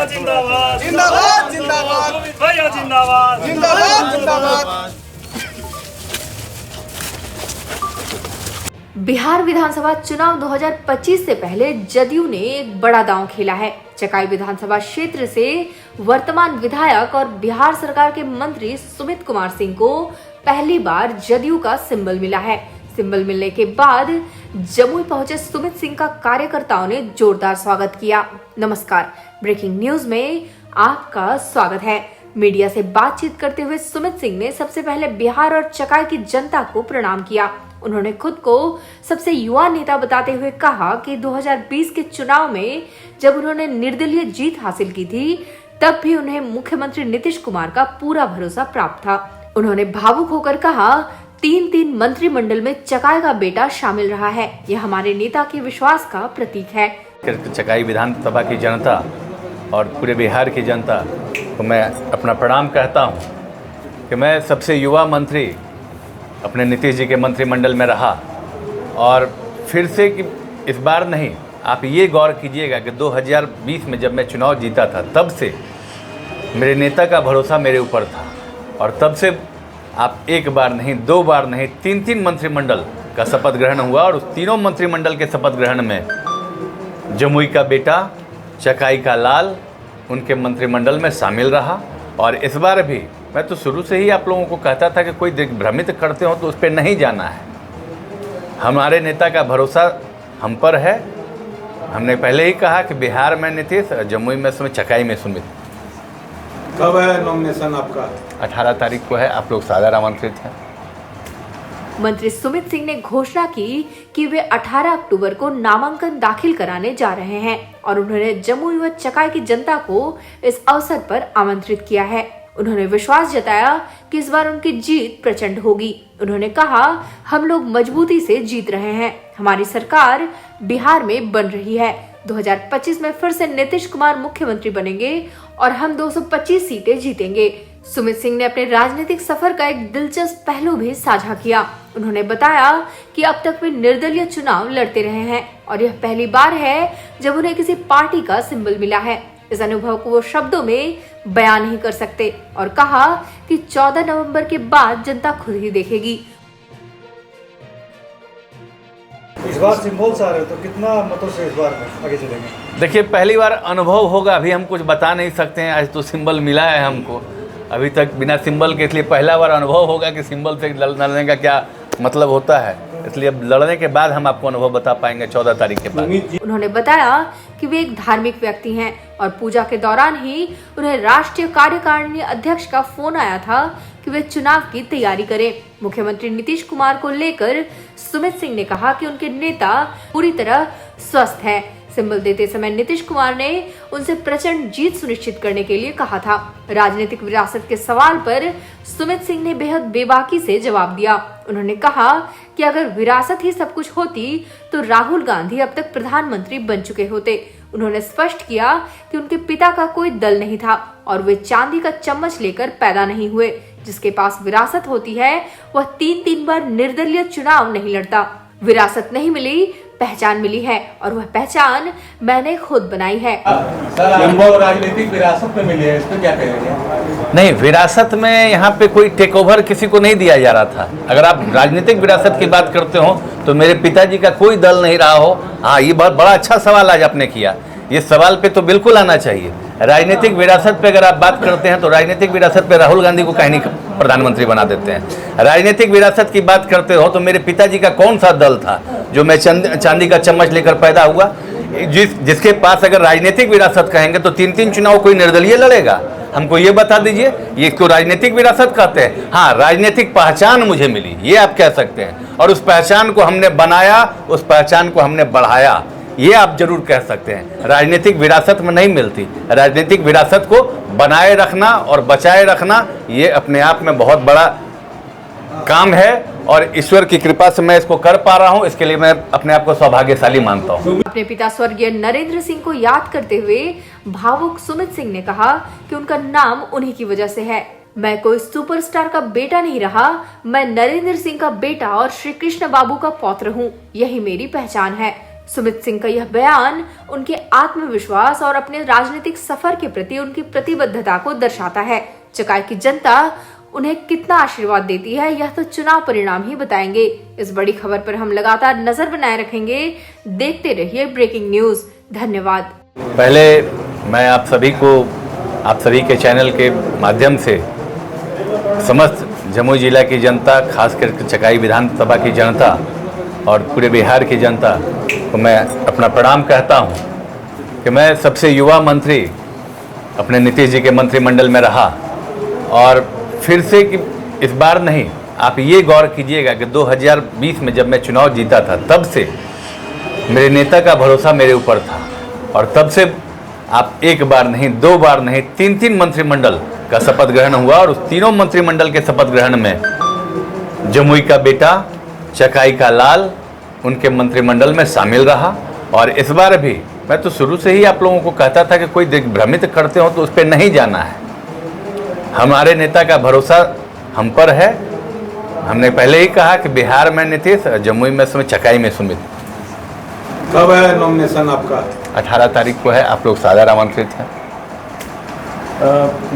भैया जिंदाबाद जिंदाबाद जिंदाबाद भैया जिंदाबाद जिंदाबाद जिंदाबाद। बिहार विधानसभा चुनाव 2025 से पहले जदयू ने एक बड़ा दांव खेला है। चकाई विधानसभा क्षेत्र से वर्तमान विधायक और बिहार सरकार के मंत्री सुमित कुमार सिंह को पहली बार जदयू का सिंबल मिला है। सिंबल मिलने के बाद जमुई पहुंचे सुमित सिंह का कार्यकर्ताओं ने जोरदार स्वागत किया। नमस्कार, ब्रेकिंग न्यूज में आपका स्वागत है। मीडिया से बातचीत करते हुए सुमित सिंह ने सबसे पहले बिहार और चकाई की जनता को प्रणाम किया। उन्होंने खुद को सबसे युवा नेता बताते हुए कहा कि 2020 के चुनाव में जब उन्होंने निर्दलीय जीत हासिल की थी, तब भी उन्हें मुख्यमंत्री नीतीश कुमार का पूरा भरोसा प्राप्त था। उन्होंने भावुक होकर कहा, 3 मंत्रिमंडल में चकाई का बेटा शामिल रहा है। यह हमारे नेता के विश्वास का प्रतीक है। चकाई विधानसभा की जनता और पूरे बिहार की जनता को मैं अपना प्रणाम कहता हूँ कि मैं सबसे युवा मंत्री अपने नीतीश जी के मंत्रिमंडल में रहा। और फिर से कि इस बार नहीं, आप ये गौर कीजिएगा कि 2020 में जब मैं चुनाव जीता था, तब से मेरे नेता का भरोसा मेरे ऊपर था। और तब से आप एक बार नहीं, 2 बार नहीं, 3 मंत्रिमंडल का शपथ ग्रहण हुआ। और उस तीनों मंत्रिमंडल के शपथ ग्रहण में जमुई का बेटा, चकाई का लाल उनके मंत्रिमंडल में शामिल रहा। और इस बार भी मैं तो शुरू से ही आप लोगों को कहता था कि कोई दिग्भ्रमित करते हो तो उस पर नहीं जाना है। हमारे नेता का भरोसा हम पर है। हमने पहले ही कहा कि बिहार में नीतीश, जमुई में सुमित, चकाई में सुमित। कब है नॉमिनेशन आपका? 18 तारीख को है। आप लोग सादर आमंत्रित हैं। मंत्री सुमित सिंह ने घोषणा की कि वे 18 अक्टूबर को नामांकन दाखिल कराने जा रहे हैं और उन्होंने जमुई व चकाई की जनता को इस अवसर पर आमंत्रित किया है। उन्होंने विश्वास जताया कि इस बार उनकी जीत प्रचंड होगी। उन्होंने कहा, हम लोग मजबूती से जीत रहे हैं। हमारी सरकार बिहार में बन रही है। 2025 में फिर से नीतीश कुमार मुख्यमंत्री बनेंगे और हम 225 सीटें जीतेंगे। सुमित सिंह ने अपने राजनीतिक सफर का एक दिलचस्प पहलू भी साझा किया। उन्होंने बताया कि अब तक वे निर्दलीय चुनाव लड़ते रहे हैं और यह पहली बार है जब उन्हें किसी पार्टी का सिंबल मिला है। इस अनुभव को वो शब्दों में बयान नहीं कर सकते और कहा कि 14 नवंबर के बाद जनता खुद ही देखेगी। इस बार सिंबल से आ रहे हो तो कितना मतों से इस बार आगे चलेंगे? देखिए, पहली बार अनुभव होगा, अभी हम कुछ बता नहीं सकते हैं। आज तो सिंबल मिला है हमको, अभी तक बिना सिंबल के, इसलिए पहला बार अनुभव होगा कि सिंबल से लड़ने का क्या मतलब होता है। इसलिए अब लड़ने के बाद हम आपको अनुभव बता पाएंगे 14 तारीख के बाद। उन्होंने बताया कि वे एक धार्मिक व्यक्ति हैं और पूजा के दौरान ही उन्हें राष्ट्रीय कार्यकारिणी अध्यक्ष का फोन आया था कि वे चुनाव की तैयारी करें। मुख्यमंत्री नीतीश कुमार को लेकर सुमित सिंह ने कहा कि उनके नेता पूरी तरह स्वस्थ हैं। सिंबल देते समय नीतीश कुमार ने उनसे प्रचंड जीत सुनिश्चित करने के लिए कहा था। राजनीतिक विरासत के सवाल पर सुमित सिंह ने बेहद बेबाकी से जवाब दिया। उन्होंने कहा कि अगर विरासत ही सब कुछ होती तो राहुल गांधी अब तक प्रधानमंत्री बन चुके होते। उन्होंने स्पष्ट किया कि उनके पिता का कोई दल नहीं था और वे चांदी का चम्मच लेकर पैदा नहीं हुए। जिसके पास विरासत होती है वह 3 बार निर्दलीय चुनाव नहीं लड़ता। विरासत नहीं मिली, पहचान मिली है और वह पहचान मैंने खुद बनाई है। राजनीतिक विरासत में मिली है, इस पे क्या कहेंगे? नहीं, विरासत में यहाँ पे कोई टेक ओवर किसी को नहीं दिया जा रहा था। अगर आप राजनीतिक विरासत की बात करते हो तो मेरे पिताजी का कोई दल नहीं रहा हो। हाँ, ये बहुत बड़ा अच्छा सवाल आज आपने किया। ये सवाल पे तो बिल्कुल आना चाहिए। राजनीतिक विरासत पे अगर आप बात करते हैं तो राजनीतिक विरासत पे राहुल गांधी को कहीं नहीं प्रधानमंत्री बना देते हैं। राजनीतिक विरासत की बात करते हो तो मेरे पिताजी का कौन सा दल था जो मैं चांदी का चम्मच लेकर पैदा हुआ? जिसके पास अगर राजनीतिक विरासत कहेंगे तो 3 चुनाव कोई निर्दलीय लड़ेगा? हमको ये बता दीजिए, ये इसको राजनीतिक विरासत कहते हैं? हाँ, राजनीतिक पहचान मुझे मिली, ये आप कह सकते हैं। और उस पहचान को हमने बनाया, उस पहचान को हमने बढ़ाया, ये आप जरूर कह सकते हैं। राजनीतिक विरासत में नहीं मिलती। राजनीतिक विरासत को बनाए रखना और बचाए रखना ये अपने आप में बहुत बड़ा काम है और ईश्वर की कृपा से मैं इसको कर पा रहा हूं। इसके लिए मैं अपने आप को सौभाग्यशाली मानता हूं। अपने पिता स्वर्गीय नरेंद्र सिंह को याद करते हुए भावुक सुमित सिंह ने कहा कि उनका नाम उन्हीं की वजह से है। मैं कोई सुपरस्टार का बेटा नहीं रहा, मैं नरेंद्र सिंह का बेटा और श्री कृष्ण बाबू का पौत्र हूँ। यही मेरी पहचान है। सुमित सिंह का यह बयान उनके आत्मविश्वास और अपने राजनीतिक सफर के प्रति उनकी प्रतिबद्धता को दर्शाता है। चकाई की जनता उन्हें कितना आशीर्वाद देती है यह तो चुनाव परिणाम ही बताएंगे। इस बड़ी खबर पर हम लगातार नजर बनाए रखेंगे। देखते रहिए ब्रेकिंग न्यूज। धन्यवाद। पहले मैं आप सभी के चैनल के माध्यम से समस्त जमुई जिला की जनता, खासकर चकाई विधानसभा की जनता और पूरे बिहार की जनता को मैं अपना प्रणाम कहता हूं कि मैं सबसे युवा मंत्री अपने नीतीश जी के मंत्रिमंडल में रहा और फिर से कि इस बार नहीं, आप ये गौर कीजिएगा कि 2020 में जब मैं चुनाव जीता था तब से मेरे नेता का भरोसा मेरे ऊपर था और तब से आप एक बार नहीं, दो बार नहीं, तीन मंत्रिमंडल का शपथ ग्रहण हुआ और उस तीनों मंत्रिमंडल के शपथ ग्रहण में जमुई का बेटा, चकाई का लाल उनके मंत्रिमंडल में शामिल रहा। और इस बार भी मैं तो शुरू से ही आप लोगों को कहता था कि कोई भ्रमित करते हो तो उस पर नहीं जाना है। हमारे नेता का भरोसा हम पर है। हमने पहले ही कहा कि बिहार में नीतीश, जमुई में सुमित, चकाई में सुमित। कब है नॉमिनेशन आपका? 18 तारीख को है। आप लोग सादर आमंत्रित हैं।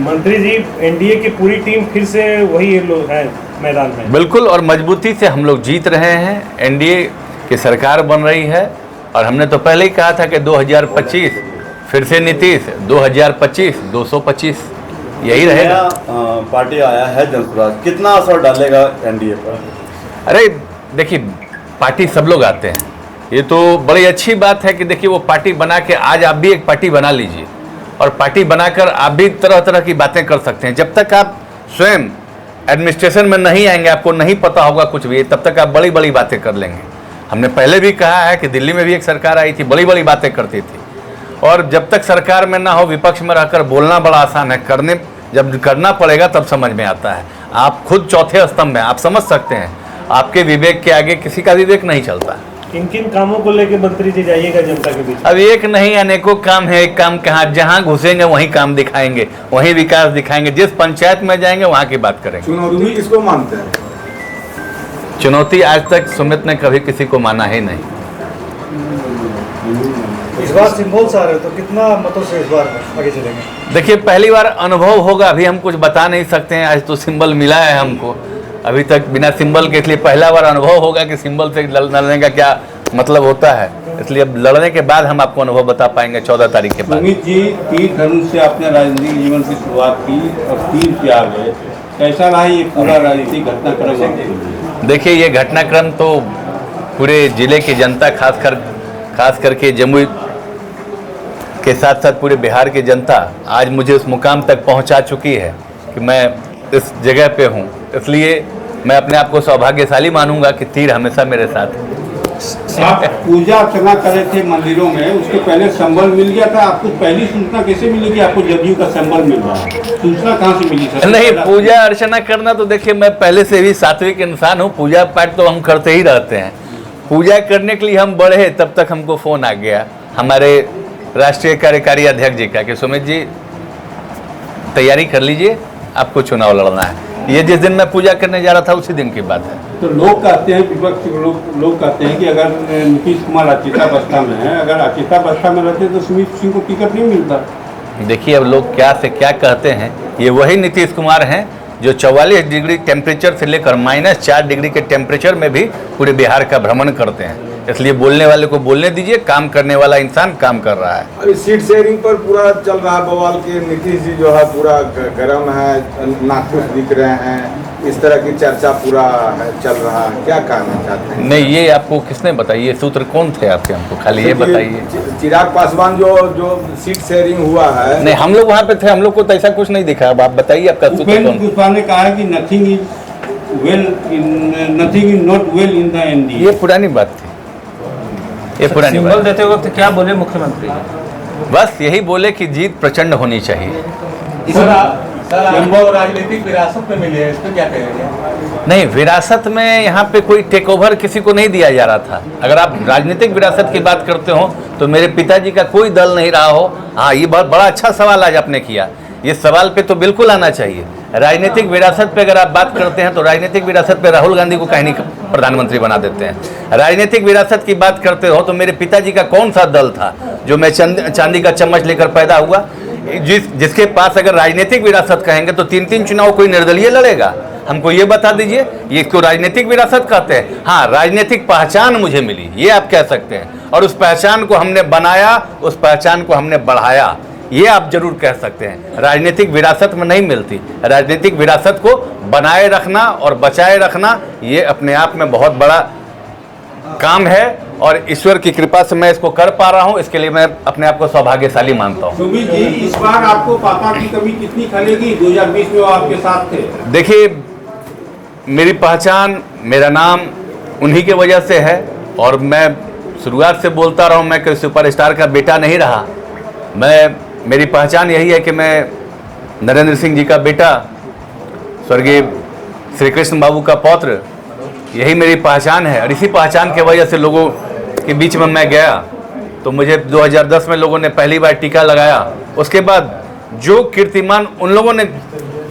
मंत्री जी, एनडीए की पूरी टीम फिर से वही लोग है मैदान में। बिल्कुल, और मजबूती से हम लोग जीत रहे हैं। एनडीए की सरकार बन रही है और हमने तो पहले ही कहा था कि 2025 फिर से नीतीश, 2025 225 यही रहेगा। पार्टी आया है जनसुराज, कितना असर डालेगा एनडीए पर? अरे देखिए, पार्टी सब लोग आते हैं, ये तो बड़ी अच्छी बात है कि देखिए वो पार्टी बना के आज आप भी एक पार्टी बना लीजिए और पार्टी बनाकर आप भी तरह तरह की बातें कर सकते हैं। जब तक आप स्वयं एडमिनिस्ट्रेशन में नहीं आएंगे, आपको नहीं पता होगा कुछ भी, तब तक आप बड़ी बड़ी बातें कर लेंगे। हमने पहले भी कहा है कि दिल्ली में भी एक सरकार आई थी, बड़ी बड़ी बातें करती थी, और जब तक सरकार में ना हो, विपक्ष में रहकर बोलना बड़ा आसान है, जब करना पड़ेगा तब समझ में आता है। आप खुद चौथे स्तंभ हैं, आप समझ सकते हैं, आपके विवेक के आगे किसी का विवेक नहीं चलता। किन किन कामों को लेकर मंत्री जी जाइएगा जनता के बीच? अब एक नहीं, अनेकों काम है। एक काम कहाँ, जहाँ घुसेंगे वहीं काम दिखाएंगे, वहीं विकास दिखाएंगे। जिस पंचायत में जाएंगे वहाँ की बात करेंगे। चुनौती किसको मानते हैं? चुनौती आज तक सुमित ने कभी किसी को माना ही नहीं। इस बार सिंबल से आ रहे हो तो कितना मतों से इस बार आगे चलेंगे? देखिए, पहली बार अनुभव होगा, अभी हम कुछ बता नहीं सकते हैं। आज तो सिंबल मिला है हमको, अभी तक बिना सिंबल के, इसलिए पहला बार अनुभव होगा कि सिंबल से लड़ने का क्या मतलब होता है। इसलिए अब लड़ने के बाद हम आपको अनुभव बता पाएंगे 14 तारीख के बाद। सुमित जी, तीर धनुष से आपने राजनीतिक जीवन की शुरुआत की और तीर पे आ गए, कैसा रहा ये पूरा राजनीतिक घटनाक्रम? देखिए, ये घटनाक्रम तो पूरे जिले की जनता, खास करके जमुई के साथ साथ पूरे बिहार की जनता आज मुझे उस मुकाम तक पहुंचा चुकी है कि मैं इस जगह पे हूं। इसलिए मैं अपने आप को सौभाग्यशाली मानूंगा कि तीर हमेशा मेरे साथ है। आप पूजा अर्चना कर रहे थे मंदिरों में, उसके पहले संबल मिल गया था आपको? पहली सूचना कैसे मिली कि आपको जदयू का संबल मिल रहा है? सूचना कहाँ से मिली सर? नहीं, पूजा अर्चना करना तो देखिए, मैं पहले से भी सात्विक इंसान हूँ। पूजा पाठ तो हम करते ही रहते हैं। पूजा करने के लिए हम बढ़े तब तक हमको फ़ोन आ गया हमारे राष्ट्रीय कार्यकारी अध्यक्ष जी का कि सुमित जी तैयारी कर लीजिए, आपको चुनाव लड़ना है। ये जिस दिन मैं पूजा करने जा रहा था उसी दिन की बात है। तो लोग कहते हैं, विपक्ष लोग कहते हैं कि अगर नीतीश कुमार अचेतावस्था में है, अगर अचेतावस्था में रहते तो सुमित सिंह को टिकट नहीं मिलता। देखिए, अब लोग क्या से क्या कहते हैं। ये वही नीतीश कुमार हैं जो 44 डिग्री टेम्परेचर से लेकर -4 डिग्री के टेम्परेचर में भी पूरे बिहार का भ्रमण करते हैं। इसलिए बोलने वाले को बोलने दीजिए, काम करने वाला इंसान काम कर रहा है। अभी सीट शेयरिंग पर पूरा चल रहा है बवाल के नीतीश जी जो है पूरा गर्म है, नाखुश दिख रहे हैं, इस तरह की चर्चा पूरा चल रहा है। क्या कहना चाहते हैं? नहीं, ये आपको किसने बताई? ये सूत्र कौन थे आपके? हमको खाली ये बताइए। चिराग पासवान जो सीट शेयरिंग हुआ है। नहीं, हम लोग वहाँ पे थे, हम लोग को तो ऐसा कुछ नहीं दिखा। अब आप बताइए आपका सूत्र उपेंद्र कौन? कुशवाहा ने कहा है कि nothing is not well in the NDA. ये पुरानी बात थी, ये पुरानी बात। देते वक्त क्या बोले मुख्यमंत्री? बस यही बोले कि जीत प्रचंड होनी चाहिए। संभव राजनीतिक विरासत में मिली है, इस पर क्या कहेंगे? नहीं, विरासत में यहाँ पे कोई टेक ओवर किसी को नहीं दिया जा रहा था। अगर आप राजनीतिक विरासत की बात करते हो तो मेरे पिताजी का कोई दल नहीं रहा हो। हाँ, ये बहुत बड़ा अच्छा सवाल आज आपने किया। ये सवाल पे तो बिल्कुल आना चाहिए। राजनीतिक विरासत पे अगर आप बात करते हैं तो राजनीतिक विरासत पे राहुल गांधी को कहीं नहीं प्रधानमंत्री बना देते हैं। राजनीतिक विरासत की बात करते हो तो मेरे पिताजी का कौन सा दल था जो मैं चांदी का चम्मच लेकर पैदा हुआ, जिसके पास अगर राजनीतिक विरासत कहेंगे तो 3-3 चुनाव कोई निर्दलीय लड़ेगा। हमको ये बता दीजिए, ये इसको राजनीतिक विरासत कहते हैं? हाँ, राजनीतिक पहचान मुझे मिली, ये आप कह सकते हैं, और उस पहचान को हमने बनाया, उस पहचान को हमने बढ़ाया, ये आप जरूर कह सकते हैं। राजनीतिक विरासत में नहीं मिलती। राजनीतिक विरासत को बनाए रखना और बचाए रखना ये अपने आप में बहुत बड़ा काम है, और ईश्वर की कृपा से मैं इसको कर पा रहा हूं, इसके लिए मैं अपने आप को सौभाग्यशाली मानता हूं। सुमित जी, इस बार आपको पापा की कमी कितनी खलेगी? 2020 में वो आपके साथ थे। देखिए, मेरी पहचान, मेरा नाम उन्हीं के वजह से है, और मैं शुरुआत से बोलता रहा हूं, मैं कोई सुपरस्टार का बेटा नहीं रहा। मेरी पहचान यही है कि मैं नरेंद्र सिंह जी का बेटा, स्वर्गीय श्री कृष्ण बाबू का पौत्र, यही मेरी पहचान है। और इसी पहचान के वजह से लोगों के बीच में मैं गया, तो मुझे 2010 में लोगों ने पहली बार टीका लगाया। उसके बाद जो कीर्तिमान उन लोगों ने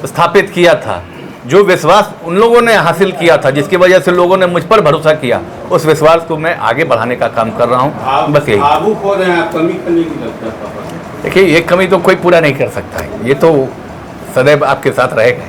स्थापित किया था, जो विश्वास उन लोगों ने हासिल किया था, जिसकी वजह से लोगों ने मुझ पर भरोसा किया, उस विश्वास को मैं आगे बढ़ाने का काम कर रहा हूँ। बस यही। भावुक हो रहे हैं, कमी करने की लगता है पापा। देखिए, ये कमी तो कोई पूरा नहीं कर सकता है, ये तो सदैव आपके साथ रहेगा।